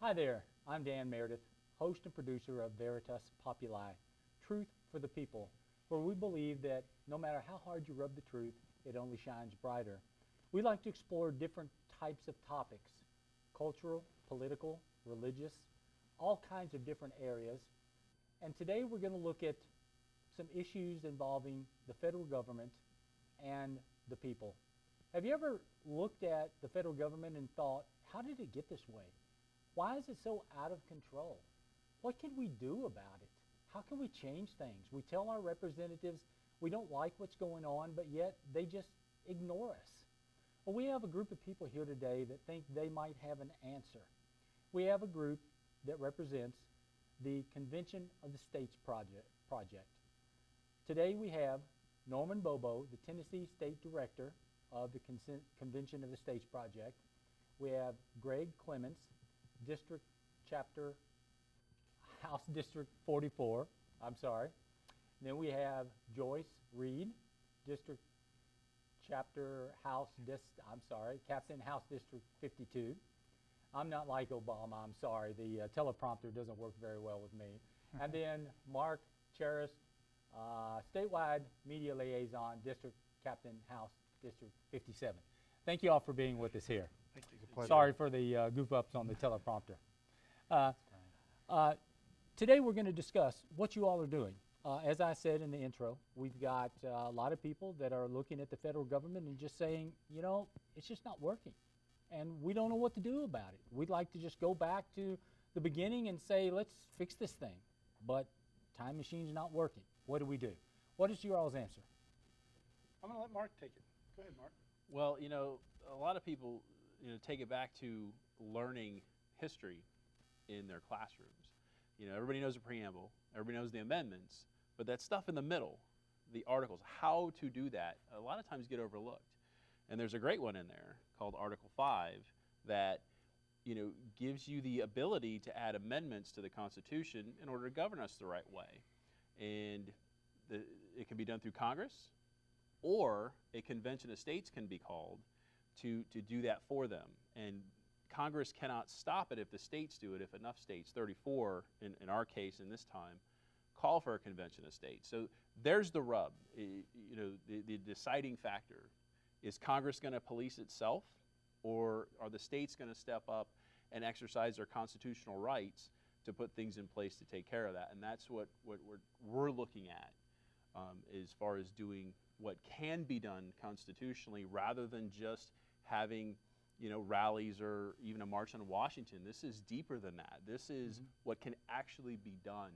Hi there, I'm Dan Meredith, host and producer of Veritas Populi, Truth for the People, where we believe that no matter how hard you rub the truth, it only shines brighter. We like to explore different types of topics, cultural, political, religious, all kinds of different areas. And today we're going to look at some issues involving the federal government and the people. Have you ever looked at the federal government and thought, how did it get this way? Why is it so out of control? What can we do about it? How can we change things? We tell our representatives we don't like what's going on, but yet they just ignore us. Well, we have a group of people here today that think they might have an answer. We have a group that represents the Convention of the States Project. Today we have Norman Bobo, the Tennessee State Director of the Convention of the States Project. We have Greg Clements, District Chapter, House District 44, I'm sorry. And then we have Joyce Reed, District Chapter, Captain, House District 52. I'm not like Obama, I'm sorry. The teleprompter doesn't work very well with me. And then Mark Charest, Statewide Media Liaison, District Captain, House District 57. Thank you all for being with us here. Thank you. Sorry for the goof-ups on the teleprompter. Today we're going to discuss what you all are doing. As I said in the intro, we've got a lot of people that are looking at the federal government and just saying, you know, it's just not working. And we don't know what to do about it. We'd like to just go back to the beginning and say, let's fix this thing. But time machine's not working. What do? What is your all's answer? I'm going to let Mark take it. Go ahead, Mark. Well, you know, a lot of people, take it back to learning history in their classrooms. You know, everybody knows the preamble, everybody knows the amendments, but that stuff in the middle, the articles, how to do that, a lot of times get overlooked. And there's a great one in there called Article 5 that, gives you the ability to add amendments to the Constitution in order to govern us the right way. And it can be done through Congress, or a convention of states can be called to do that for them. And Congress cannot stop it if the states do it, if enough states, 34 in our case in this time, call for a convention of states. So there's the rub. The deciding factor. Is Congress going to police itself, or are the states going to step up and exercise their constitutional rights to put things in place to take care of that? And that's what we're looking at as far as doing what can be done constitutionally, rather than just having rallies or even a march on Washington. This is deeper than that. This is what can actually be done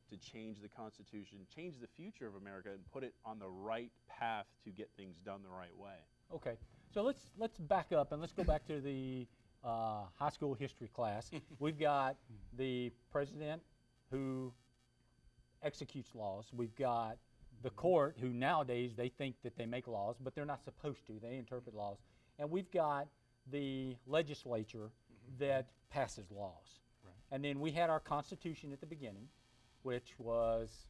to change the Constitution, change the future of America, and put it on the right path to get things done the right way. Okay, so let's back up and let's go back to the high school history class. We've got the president who executes laws. We've got the court who nowadays they think that they make laws, but they're not supposed to. They interpret laws. And we've got the legislature that passes laws. Right. And then we had our Constitution at the beginning, which was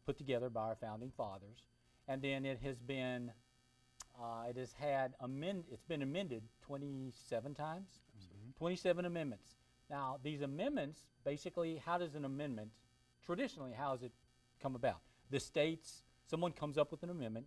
put together by our founding fathers. And then it has been it's been amended 27 times, 27 amendments. Now, these amendments, basically, how does an amendment, traditionally, how does it come about? The states, someone comes up with an amendment,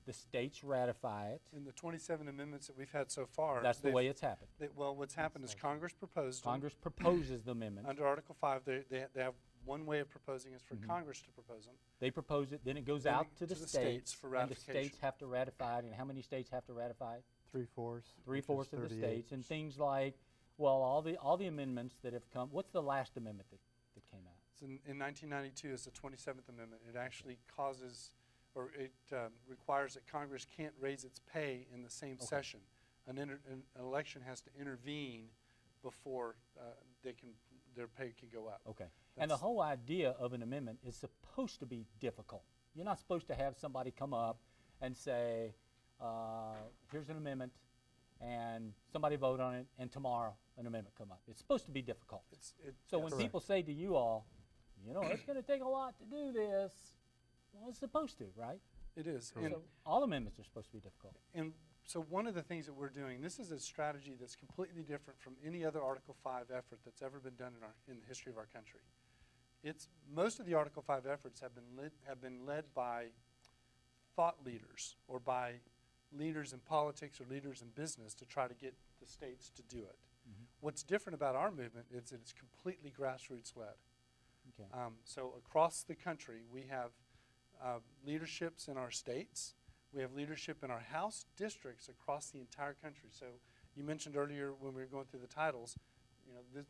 the states ratify it. In the 27 amendments that we've had so far, that's the way it's happened. Well, what's happened is Congress proposed Congress proposes the amendment. Under Article 5, they have one way of proposing is for Congress to propose them. They propose it, then it goes out to the states for ratification. And the states have to ratify it. And how many states have to ratify it? 3/4. 3/4 of the states. And things like, well, all the amendments that have come. What's the last amendment that came out? So in 1992, it's the 27th Amendment. It actually causes, or it requires that Congress can't raise its pay in the same session. An election has to intervene before their pay can go up. Okay. And the whole idea of an amendment is supposed to be difficult. You're not supposed to have somebody come up and say, here's an amendment, and somebody vote on it, and tomorrow an amendment come up. It's supposed to be difficult. So when people say to you all, it's going to take a lot to do this, well, it's supposed to, right? It is. So all amendments are supposed to be difficult. And So one of the things that we're doing, this is a strategy that's completely different from any other Article 5 effort that's ever been done in the history of our country. Most of the Article 5 efforts have been led by thought leaders or by leaders in politics or leaders in business to try to get the states to do it. Mm-hmm. What's different about our movement is that it's completely grassroots led. Okay. So across the country, we have leaderships in our states. We have leadership in our House districts across the entire country. So you mentioned earlier when we were going through the titles,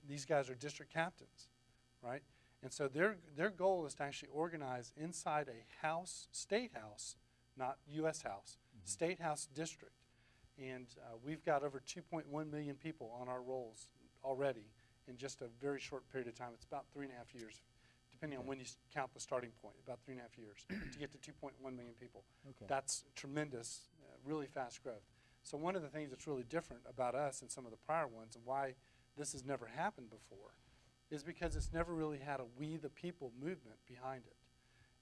these guys are district captains, right? And so their goal is to actually organize inside a house, state house, not U.S. House, state house district. And we've got over 2.1 million people on our rolls already in just a very short period of time. It's about 3.5 years, depending on when you count the starting point, about 3.5 years to get to 2.1 million people. Okay. That's tremendous, really fast growth. So one of the things that's really different about us and some of the prior ones and why this has never happened before is because it's never really had a we the people movement behind it.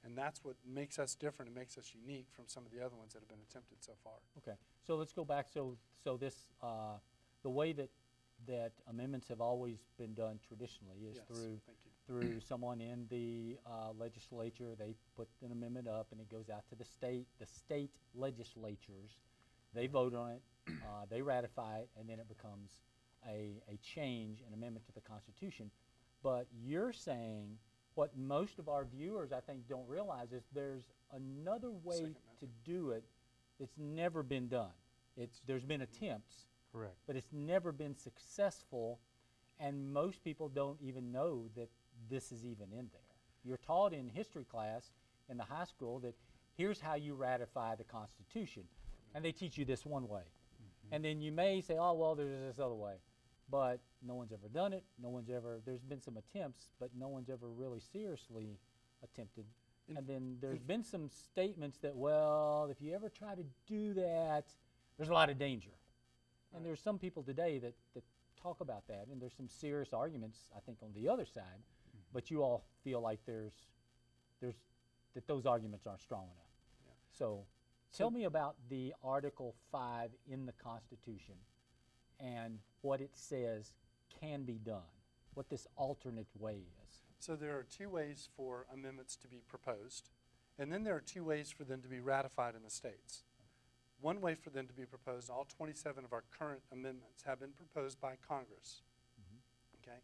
And that's what makes us different and makes us unique from some of the other ones that have been attempted so far. Okay, so let's go back. So this the way that amendments have always been done traditionally is Yes, through thank you. through someone in the legislature. They put an amendment up, and it goes out to the state legislatures. They vote on it, they ratify it, and then it becomes a change, an amendment to the Constitution. But you're saying what most of our viewers, I think, don't realize is there's another way to do it that's never been done. There's been attempts, Correct. but it's never been successful, and most people don't even know that this is even in there. You're taught in history class in the high school that here's how you ratify the Constitution, and they teach you this one way. And then you may say, oh, well, there's this other way. But no one's ever done it. There's been some attempts, but no one's ever really seriously attempted. And then there's been some statements that, well, if you ever try to do that, there's a lot of danger. And there's some people today that talk about that, and there's some serious arguments, I think, on the other side, but you all feel like that those arguments aren't strong enough. Yeah. So tell me about the Article 5 in the Constitution and what it says can be done, what this alternate way is. So there are two ways for amendments to be proposed, and then there are two ways for them to be ratified in the states. One way for them to be proposed, all 27 of our current amendments have been proposed by Congress, okay?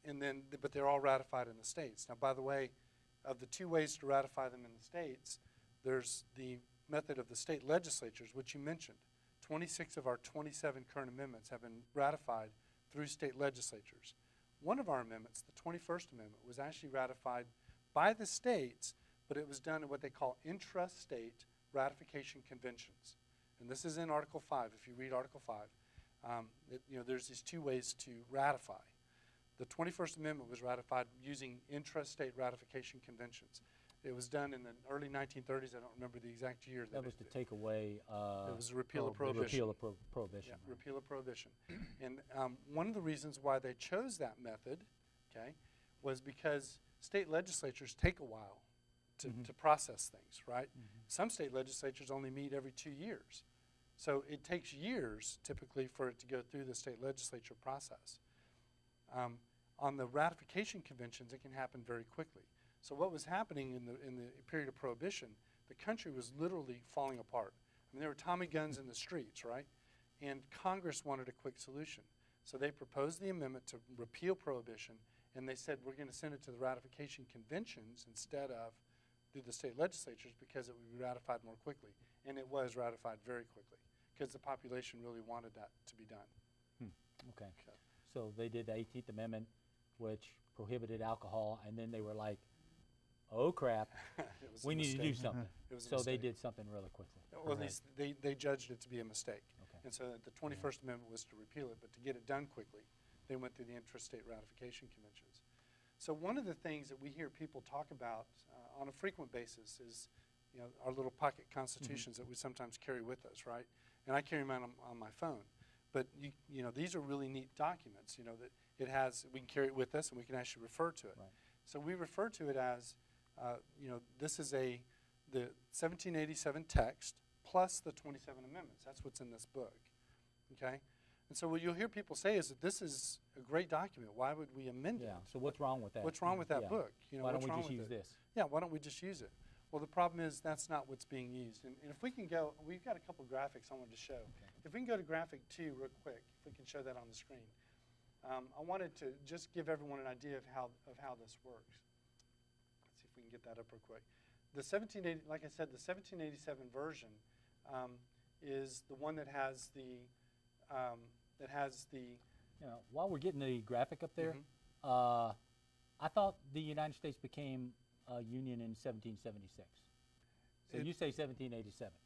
And then, but they're all ratified in the states. Now, by the way, of the two ways to ratify them in the states, there's the method of the state legislatures, which you mentioned. 26 of our 27 current amendments have been ratified through state legislatures. One of our amendments, the 21st Amendment, was actually ratified by the states, but it was done in what they call intra-state ratification conventions. And this is in Article 5. If you read Article 5, there's these two ways to ratify. The 21st Amendment was ratified using intra-state ratification conventions. It was done in the early 1930s. I don't remember the exact year. That was to take away it was a repeal of prohibition. Repeal of prohibition. Yeah, repeal of prohibition. And one of the reasons why they chose that method, okay, was because state legislatures take a while to process things, right? Some state legislatures only meet every 2 years. So it takes years, typically, for it to go through the state legislature process. On the ratification conventions, it can happen very quickly. So what was happening in the period of Prohibition, the country was literally falling apart. I mean, there were Tommy guns in the streets, right? And Congress wanted a quick solution. So they proposed the amendment to repeal Prohibition, and they said, we're going to send it to the ratification conventions instead of through the state legislatures because it would be ratified more quickly. And it was ratified very quickly because the population really wanted that to be done. Okay. So they did the 18th Amendment, which prohibited alcohol, and then they were like, oh crap, we need to do something. So they did something really quickly. Well, at least they judged it to be a mistake. Okay. And so the 21st Amendment was to repeal it, but to get it done quickly, they went through the intrastate ratification conventions. So one of the things that we hear people talk about on a frequent basis is, our little pocket constitutions that we sometimes carry with us, right? And I carry mine on my phone. But these are really neat documents. That we can carry it with us and we can actually refer to it. Right. So we refer to it as, this is the 1787 text plus the 27 amendments. That's what's in this book, okay? And so what you'll hear people say is that this is a great document. Why would we amend it? Yeah, so what's wrong with that? What's wrong with that Yeah. book? You know, Why don't what's we wrong just with use it? this? Yeah, why don't we just use it? Well, the problem is that's not what's being used. And if we can go, we've got a couple graphics I wanted to show. Okay. If we can go to graphic 2 real quick, if we can show that on the screen. I wanted to just give everyone an idea of how this works. Let's see if we can get that up real quick. The 1780, like I said, the 1787 version is the one that has the You know, while we're getting the graphic up there, Mhm. I thought the United States became a union in 1776. So you say 1787.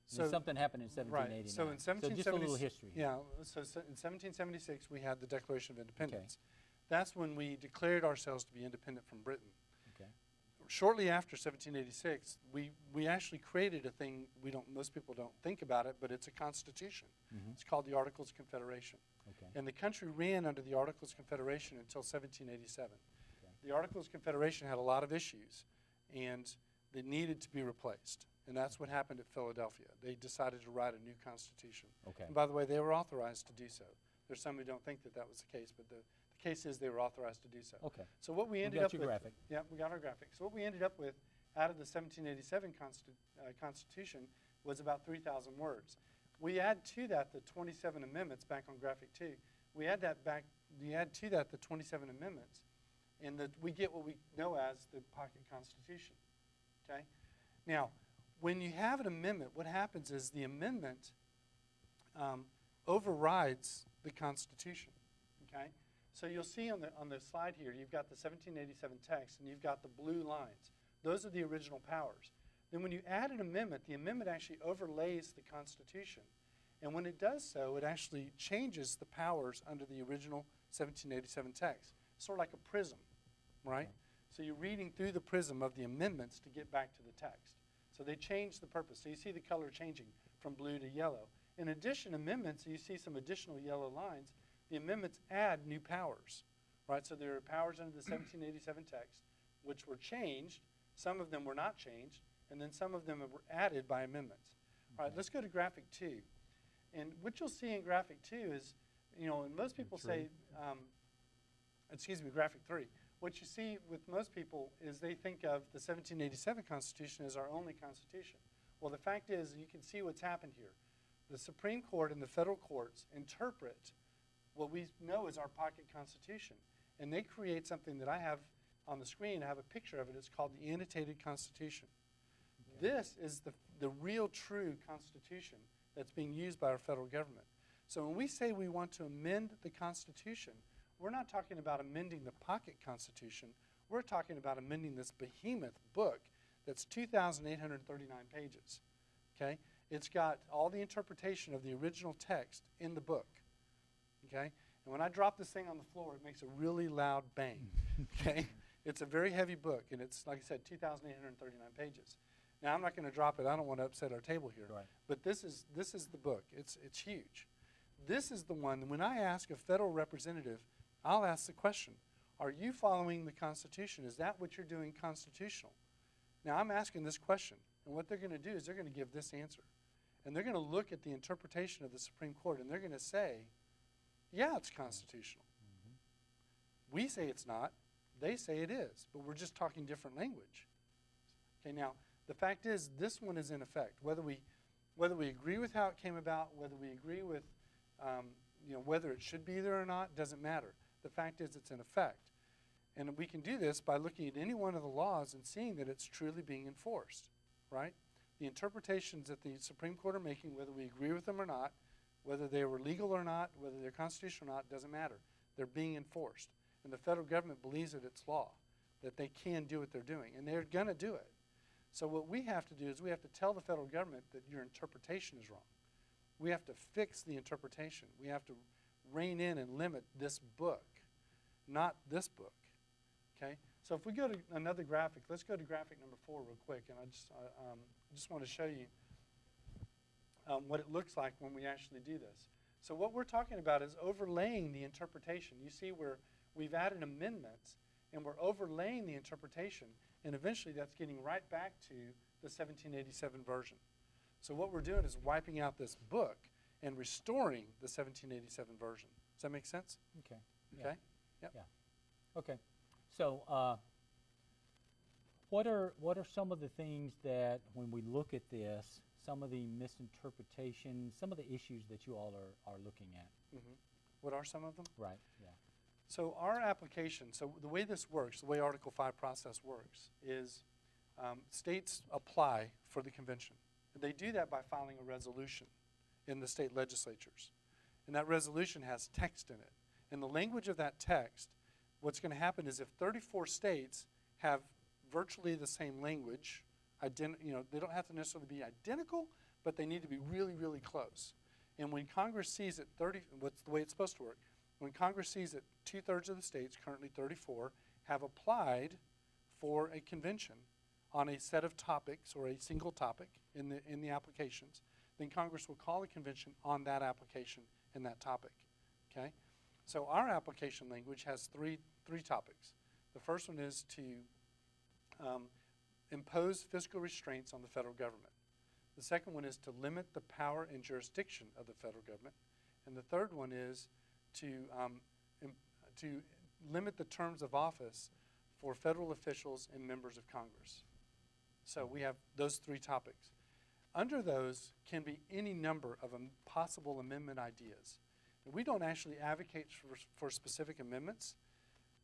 So- Something happened in 1789. Right. So in just a 1770, little history. Yeah. So in 1776 we had the Declaration of Independence. That's when we declared ourselves to be independent from Britain. Okay. Shortly after 1786, we actually created a thing most people don't think about it, but it's a constitution. Mhm. It's called the Articles of Confederation. Okay. And the country ran under the Articles of Confederation until 1787. Okay. The Articles of Confederation had a lot of issues, and they needed to be replaced. And that's what happened at Philadelphia. They decided to write a new constitution. Okay. And by the way, they were authorized to do so. There's some who don't think that that was the case, but the case is they were authorized to do so. Okay. So what we ended got up your with, graphic. yeah, we got our graphic. So what we ended up with out of the 1787 Constitution was about 3,000 words. We add to that the 27 amendments back on graphic 2. We add to that the 27 amendments, and we get what we know as the pocket constitution. Okay. Now, when you have an amendment, what happens is the amendment overrides the Constitution. Okay. So you'll see on the slide here, you've got the 1787 text, and you've got the blue lines. Those are the original powers. Then when you add an amendment, the amendment actually overlays the Constitution. And when it does so, it actually changes the powers under the original 1787 text. Sort of like a prism, right? So you're reading through the prism of the amendments to get back to the text. So they change the purpose. So you see the color changing from blue to yellow. In addition, amendments, you see some additional yellow lines. The amendments add new powers, right? So there are powers under the 1787 text which were changed. Some of them were not changed, and then some of them were added by amendments. All right, let's go to graphic 2. And what you'll see in graphic 2 is, you know, and most people say, graphic 3. What you see with most people is they think of the 1787 Constitution as our only Constitution. Well, the fact is, you can see what's happened here. The Supreme Court and the federal courts interpret what we know as our pocket Constitution. And they create something that I have on the screen. I have a picture of it. It's called the Annotated Constitution. Okay. This is the real true Constitution that's being used by our federal government. So when we say we want to amend the Constitution, we're not talking about amending the pocket Constitution. We're talking about amending this behemoth book that's 2,839 pages. Okay? It's got all the interpretation of the original text in the book. Okay? And when I drop this thing on the floor, it makes a really loud bang. Okay? It's a very heavy book, and it's, like I said, 2,839 pages. Now, I'm not going to drop it. I don't want to upset our table here. Right. But this is the book. It's huge. This is the one, when I ask a federal representative, I'll ask the question, are you following the Constitution? Is that what you're doing constitutional? Now, I'm asking this question, and what they're going to do is they're going to give this answer. And they're going to look at the interpretation of the Supreme Court, and they're going to say, yeah, it's constitutional. Mm-hmm. We say it's not. They say it is, but we're just talking different language. Okay, now, the fact is, this one is in effect. Whether we agree with how it came about, whether we agree with whether it should be there or not, doesn't matter. The fact is, it's in effect. And we can do this by looking at any one of the laws and seeing that it's truly being enforced, right? The interpretations that the Supreme Court are making, whether we agree with them or not, whether they were legal or not, whether they're constitutional or not, doesn't matter. They're being enforced. And the federal government believes that it's law, that they can do what they're doing, and they're going to do it. So what we have to do is we have to tell the federal government that your interpretation is wrong. We have to fix the interpretation. We have to rein in and limit this book, not this book. Okay? So if we go to another graphic, let's go to graphic number 4 real quick, and I just want to show you what it looks like when we actually do this. So what we're talking about is overlaying the interpretation. You see where we've added amendments, and we're overlaying the interpretation, and eventually that's getting right back to the 1787 version. So what we're doing is wiping out this book and restoring the 1787 version. Does that make sense? Okay. Okay? Yep. Yeah. Okay. So what are some of the things that, when we look at this, some of the misinterpretations, some of the issues that you all are looking at? Mm-hmm. What are some of them? Right. Yeah. So our application, so the way this works, the way Article 5 process works, is states apply for the convention. And they do that by filing a resolution in the state legislatures. And that resolution has text in it. And the language of that text, what's going to happen is if 34 states have virtually the same language, they don't have to necessarily be identical, but they need to be really, really close. And when Congress sees it, what's the way it's supposed to work? When Congress sees that 2/3 of the states, currently 34, have applied for a convention on a set of topics or a single topic in the applications, then Congress will call a convention on that application and that topic. Okay? So our application language has three topics. The first one is to impose fiscal restraints on the federal government. The second one is to limit the power and jurisdiction of the federal government. And the third one is to limit the terms of office for federal officials and members of Congress. So we have those three topics. Under those can be any number of possible amendment ideas. And we don't actually advocate for specific amendments,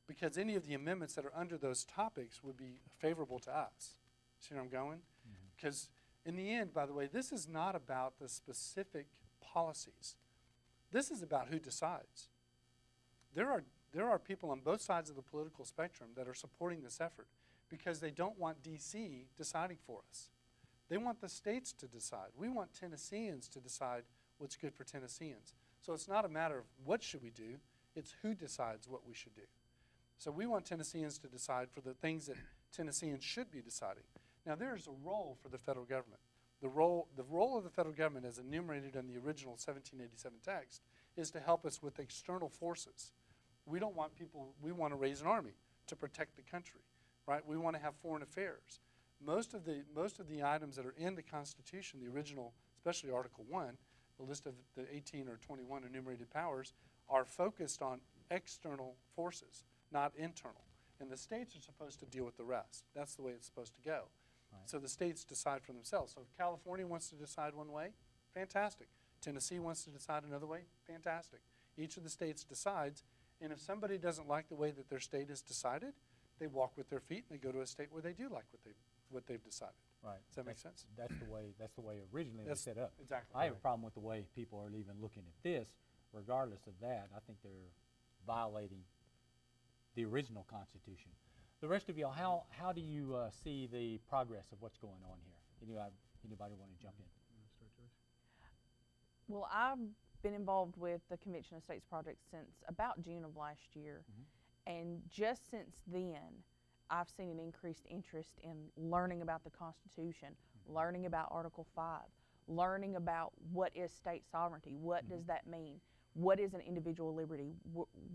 because any of the amendments that are under those topics would be favorable to us. See where I'm going? Because in the end, by the way, this is not about the specific policies. This is about who decides. There are people on both sides of the political spectrum that are supporting this effort because they don't want D.C. deciding for us. They want the states to decide. We want Tennesseans to decide what's good for Tennesseans. So it's not a matter of what should we do, it's who decides what we should do. So we want Tennesseans to decide for the things that Tennesseans should be deciding. Now there's a role for the federal government. The role of the federal government, as enumerated in the original 1787 text, is to help us with external forces. We don't want people, we want to raise an army to protect the country, right? We want to have foreign affairs. Most of the items that are in the Constitution, the original, especially Article 1, the list of the 18 or 21 enumerated powers, are focused on external forces, not internal. And the states are supposed to deal with the rest. That's the way it's supposed to go. Right. So the states decide for themselves. So if California wants to decide one way, fantastic. Tennessee wants to decide another way, fantastic. Each of the states decides, and if somebody doesn't like the way that their state has decided, they walk with their feet and they go to a state where they do like what they've decided. Right. Does that make sense? That's the way originally it was set up. Exactly. I have a problem with the way people are even looking at this. Regardless of that, I think they're violating the original Constitution. The rest of y'all, how do you see the progress of what's going on here? Anybody want to jump in? Well, I've been involved with the Convention of States project since about June of last year. And just since then, I've seen an increased interest in learning about the Constitution, learning about Article 5, learning about what is state sovereignty, what does that mean, what is an individual liberty,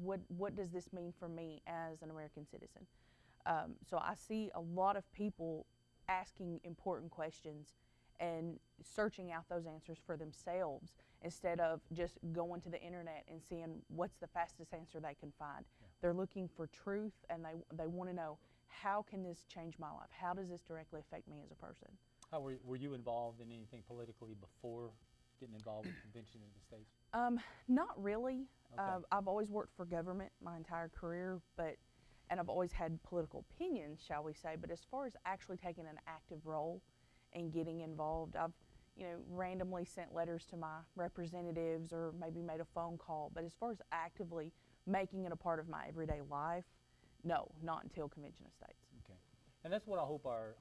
what does this mean for me as an American citizen. So I see a lot of people asking important questions and searching out those answers for themselves instead of just going to the internet and seeing what's the fastest answer they can find. Yeah. They're looking for truth, and they want to know, how can this change my life? How does this directly affect me as a person? How were you involved in anything politically before getting involved with Convention of the States? Not really. Okay. I've always worked for government my entire career, and I've always had political opinions, shall we say, but as far as actually taking an active role and getting involved, I've randomly sent letters to my representatives or maybe made a phone call, but as far as actively making it a part of my everyday life, no, not until Convention of States. Okay, and that's what I hope our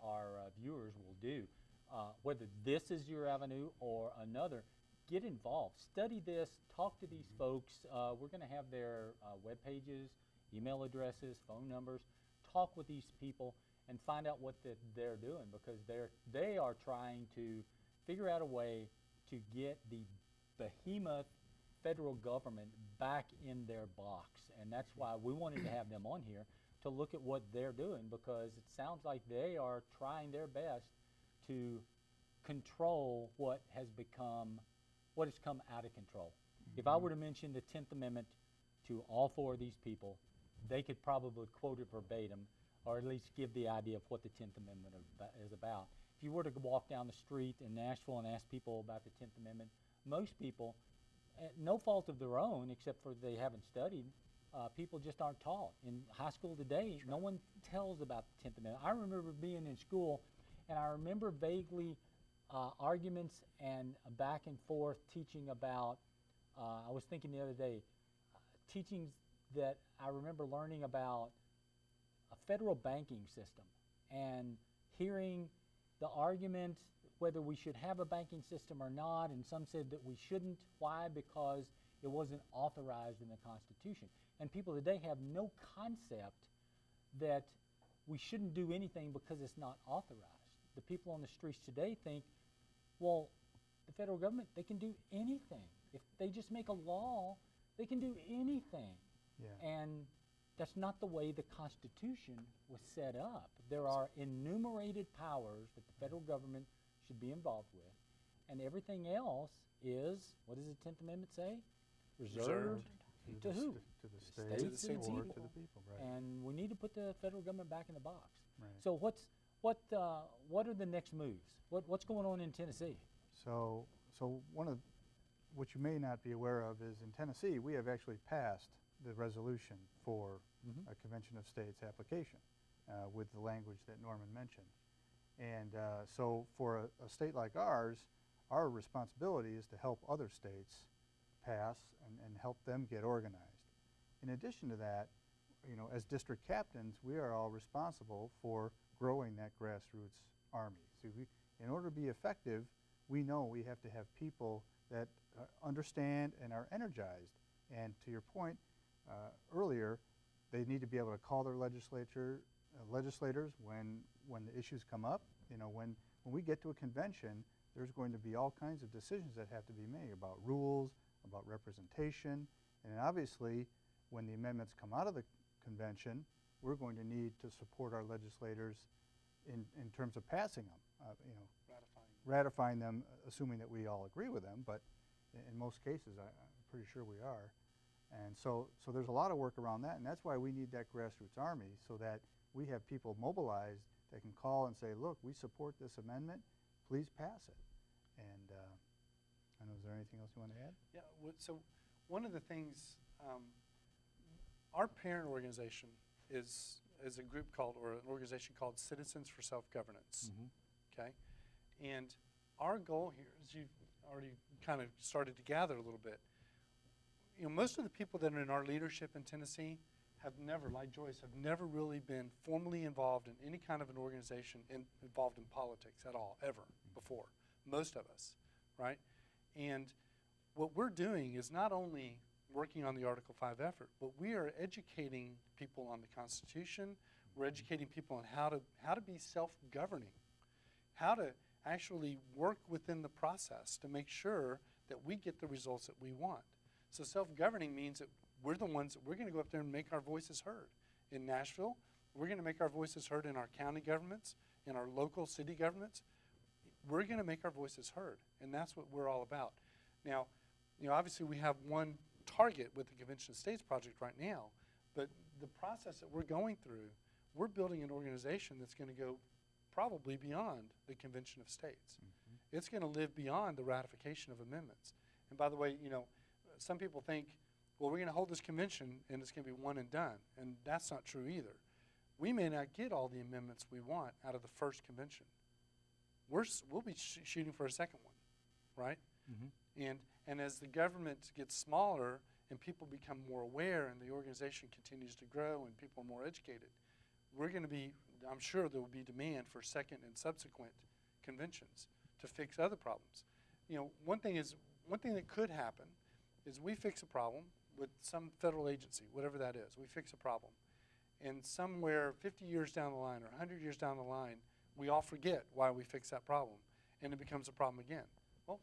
viewers will do. Whether this is your avenue or another, get involved, study this, talk to these folks. We're going to have their web pages, email addresses, phone numbers. Talk with these people and find out what they're doing, because they are trying to figure out a way to get the behemoth federal government back in their box. And that's why we wanted to have them on here to look at what they're doing, because it sounds like they are trying their best to control what has come out of control. If I were to mention the 10th Amendment to all four of these people, they could probably quote it verbatim, or at least give the idea of what the 10th Amendment is about. If you were to walk down the street in Nashville and ask people about the 10th Amendment, most people, at no fault of their own, except for they haven't studied, people just aren't taught. In high school today, no one tells about the 10th Amendment. I remember being in school, and I remember vaguely arguments and back and forth teaching about, I was thinking the other day, teachings that I remember learning about a federal banking system and hearing the argument whether we should have a banking system or not, and some said that we shouldn't. Why? Because it wasn't authorized in the Constitution. And people today have no concept that we shouldn't do anything because it's not authorized. The people on the streets today think, well, the federal government, they can do anything. If they just make a law, they can do anything. Yeah. And that's not the way the Constitution was set up. There are enumerated powers that the federal government should be involved with, and everything else is, what does the 10th Amendment say? Reserved to who? To the states states and or people. to the people, right. And we need to put the federal government back in the box. Right. So what are the next moves? What's going on in Tennessee? So one of what you may not be aware of is in Tennessee, we have actually passed the resolution for a Convention of States application with the language that Norman mentioned. And so for a state like ours, our responsibility is to help other states pass and help them get organized. In addition to that, you know, as district captains, we are all responsible for growing that grassroots army. So in order to be effective, we know we have to have people that understand and are energized. And to your point earlier, they need to be able to call their legislators when the issues come up. You know, when we get to a convention, there's going to be all kinds of decisions that have to be made about rules, about representation, and obviously, when the amendments come out of the convention, we're going to need to support our legislators in terms of passing them, you know, ratifying them, assuming that we all agree with them, but in most cases, I'm pretty sure we are. And so there's a lot of work around that, and that's why we need that grassroots army, so that we have people mobilized that can call and say, look, we support this amendment, please pass it. And I don't know, is there anything else you want to add? Yeah, so one of the things, our parent organization is a group called, or an organization called Citizens for Self-Governance, okay? And our goal here, as you've already kind of started to gather a little bit, you know, most of the people that are in our leadership in Tennessee have never, like Joyce, have never really been formally involved in any kind of an organization involved in politics at all, ever, before. Most of us, right? And what we're doing is not only working on the Article 5 effort, but we are educating people on the Constitution. We're educating people on how to be self-governing, how to actually work within the process to make sure that we get the results that we want. So self-governing means that we're the ones that we're going to go up there and make our voices heard. In Nashville, we're going to make our voices heard in our county governments, in our local city governments. We're going to make our voices heard, and that's what we're all about. Now, you know, obviously we have one target with the Convention of States project right now, but the process that we're going through, we're building an organization that's going to go probably beyond the Convention of States. It's going to live beyond the ratification of amendments. And by the way, you know, some people think, well, we're going to hold this convention and it's going to be one and done, and that's not true either. We may not get all the amendments we want out of the first convention. We'll be shooting for a second one, right? And as the government gets smaller and people become more aware and the organization continues to grow and people are more educated, we're going to be, I'm sure there will be demand for second and subsequent conventions to fix other problems. You know, one thing that could happen is we fix a problem with some federal agency, whatever that is. We fix a problem. And somewhere 50 years down the line or 100 years down the line, we all forget why we fixed that problem, and it becomes a problem again. Well,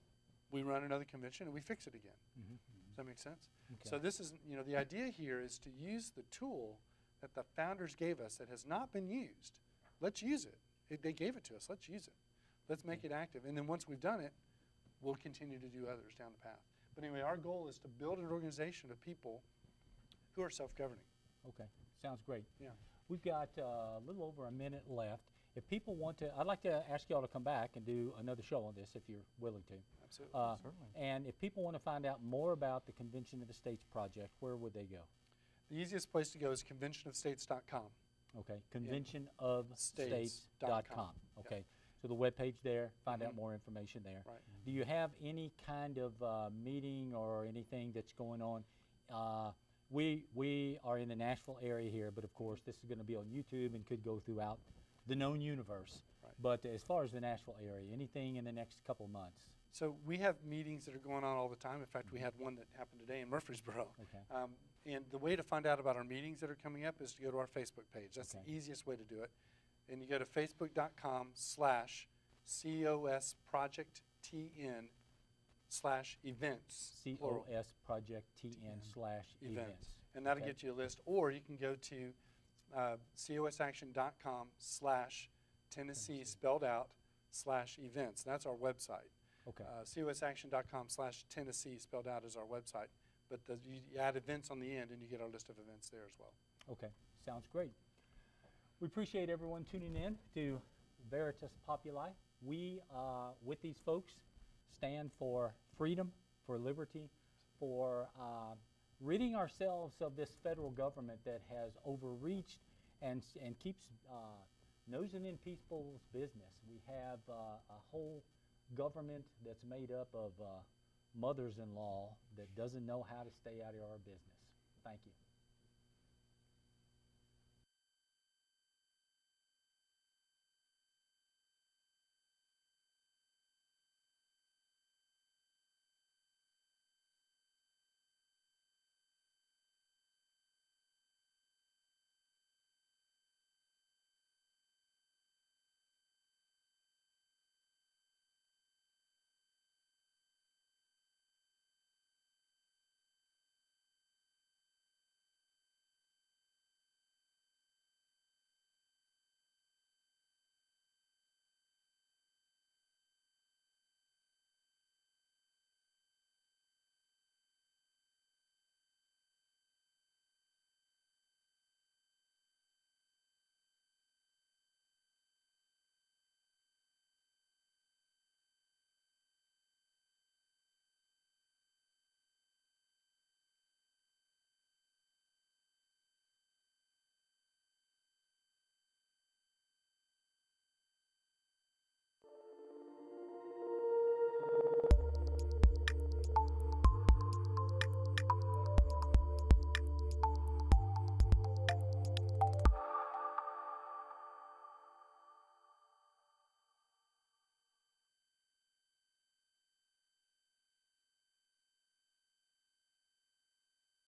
we run another convention and we fix it again. Does that make sense? Okay. So this is, you know, the idea here is to use the tool that the founders gave us that has not been used. Let's use it. They gave it to us. Let's use it. Let's make it active. And then once we've done it, we'll continue to do others down the path. But anyway, our goal is to build an organization of people who are self-governing. Okay, sounds great. Yeah. We've got a little over a minute left. If people want to, I'd like to ask y'all to come back and do another show on this if you're willing to. Absolutely. Certainly. And if people want to find out more about the Convention of the States project, where would they go? The easiest place to go is ConventionOfTheStates.com. Okay, ConventionOfTheStates.com. Yep. Okay, so the webpage there, find out more information there. Right. Do you have any kind of meeting or anything that's going on? We are in the Nashville area here, but of course this is going to be on YouTube and could go throughout the known universe. Right. But as far as the Nashville area, anything in the next couple of months? So we have meetings that are going on all the time. In fact, we had one that happened today in Murfreesboro. Okay. And the way to find out about our meetings that are coming up is to go to our Facebook page. That's Okay. the easiest way to do it. And you go to facebook.com/COSProjectTN/events. plural. COS Project TN/events. And that'll Okay. get you a list. Or you can go to cosaction.com/Tennessee spelled out /events. That's our website. Okay. cosaction.com/Tennessee spelled out is our website. But you add events on the end and you get our list of events there as well. Okay, sounds great. We appreciate everyone tuning in to Veritas Populi. We, with these folks, stand for freedom, for liberty, for ridding ourselves of this federal government that has overreached and keeps nosing in people's business. We have a whole government that's made up of mothers-in-law that doesn't know how to stay out of our business. Thank you.